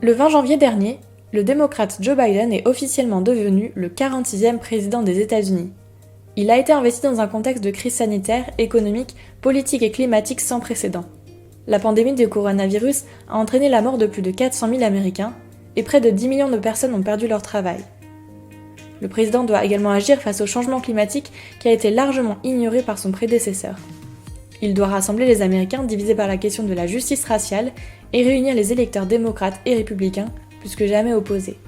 Le 20 janvier dernier, le démocrate Joe Biden est officiellement devenu le 46e président des États-Unis. Il a été investi dans un contexte de crise sanitaire, économique, politique et climatique sans précédent. La pandémie du coronavirus a entraîné la mort de plus de 400 000 Américains et près de 10 millions de personnes ont perdu leur travail. Le président doit également agir face au changement climatique qui a été largement ignoré par son prédécesseur. Il doit rassembler les Américains divisés par la question de la justice raciale et réunir les électeurs démocrates et républicains plus que jamais opposés.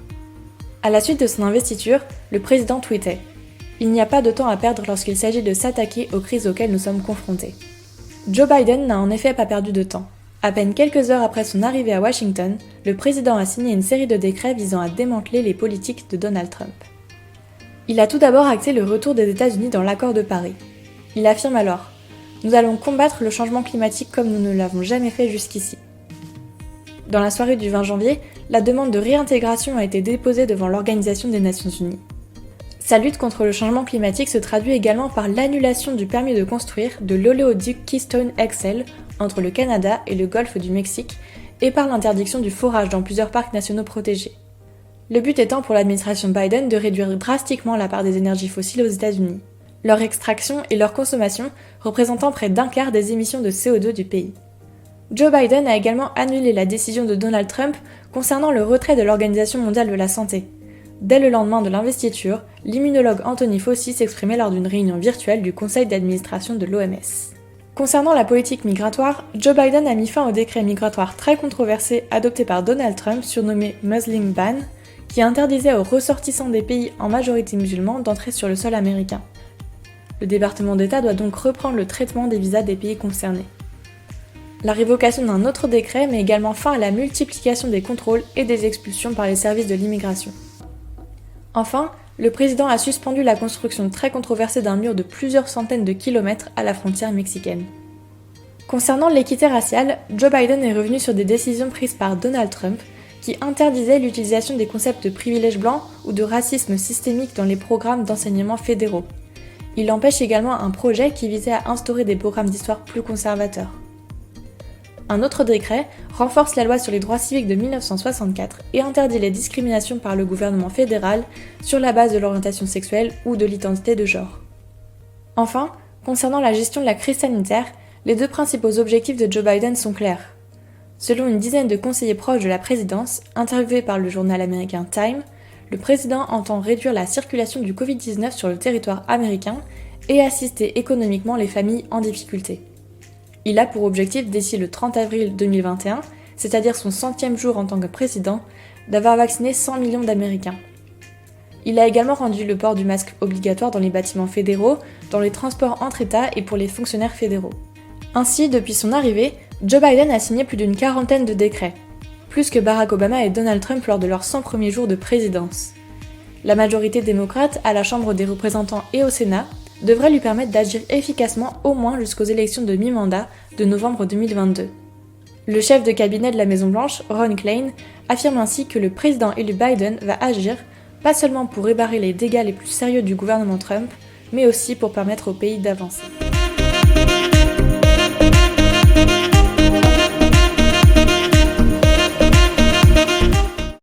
À la suite de son investiture, le président tweetait « Il n'y a pas de temps à perdre lorsqu'il s'agit de s'attaquer aux crises auxquelles nous sommes confrontés ». Joe Biden n'a en effet pas perdu de temps. À peine quelques heures après son arrivée à Washington, le président a signé une série de décrets visant à démanteler les politiques de Donald Trump. Il a tout d'abord acté le retour des États-Unis dans l'accord de Paris. Il affirme alors « Nous allons combattre le changement climatique comme nous ne l'avons jamais fait jusqu'ici ». Dans la soirée du 20 janvier, la demande de réintégration a été déposée devant l'Organisation des Nations Unies. Sa lutte contre le changement climatique se traduit également par l'annulation du permis de construire de l'oléoduc Keystone XL entre le Canada et le golfe du Mexique et par l'interdiction du forage dans plusieurs parcs nationaux protégés. Le but étant pour l'administration Biden de réduire drastiquement la part des énergies fossiles aux États-Unis, leur extraction et leur consommation représentant près d'un quart des émissions de CO2 du pays. Joe Biden a également annulé la décision de Donald Trump concernant le retrait de l'Organisation mondiale de la santé. Dès le lendemain de l'investiture, l'immunologue Anthony Fauci s'exprimait lors d'une réunion virtuelle du conseil d'administration de l'OMS. Concernant la politique migratoire, Joe Biden a mis fin au décret migratoire très controversé adopté par Donald Trump surnommé Muslim Ban, qui interdisait aux ressortissants des pays en majorité musulmans d'entrer sur le sol américain. Le département d'État doit donc reprendre le traitement des visas des pays concernés. La révocation d'un autre décret met également fin à la multiplication des contrôles et des expulsions par les services de l'immigration. Enfin, le président a suspendu la construction très controversée d'un mur de plusieurs centaines de kilomètres à la frontière mexicaine. Concernant l'équité raciale, Joe Biden est revenu sur des décisions prises par Donald Trump qui interdisaient l'utilisation des concepts de privilèges blancs ou de racisme systémique dans les programmes d'enseignement fédéraux. Il empêche également un projet qui visait à instaurer des programmes d'histoire plus conservateurs. Un autre décret renforce la loi sur les droits civiques de 1964 et interdit les discriminations par le gouvernement fédéral sur la base de l'orientation sexuelle ou de l'identité de genre. Enfin, concernant la gestion de la crise sanitaire, les deux principaux objectifs de Joe Biden sont clairs. Selon une dizaine de conseillers proches de la présidence, interviewés par le journal américain Time, le président entend réduire la circulation du Covid-19 sur le territoire américain et assister économiquement les familles en difficulté. Il a pour objectif d'ici le 30 avril 2021, c'est-à-dire son 100e jour en tant que président, d'avoir vacciné 100 millions d'Américains. Il a également rendu le port du masque obligatoire dans les bâtiments fédéraux, dans les transports entre États et pour les fonctionnaires fédéraux. Ainsi, depuis son arrivée, Joe Biden a signé plus d'une quarantaine de décrets, plus que Barack Obama et Donald Trump lors de leurs 100 premiers jours de présidence. La majorité démocrate à la Chambre des représentants et au Sénat devrait lui permettre d'agir efficacement au moins jusqu'aux élections de mi-mandat de novembre 2022. Le chef de cabinet de la Maison-Blanche, Ron Klain, affirme ainsi que le président élu Biden va agir pas seulement pour réparer les dégâts les plus sérieux du gouvernement Trump, mais aussi pour permettre au pays d'avancer.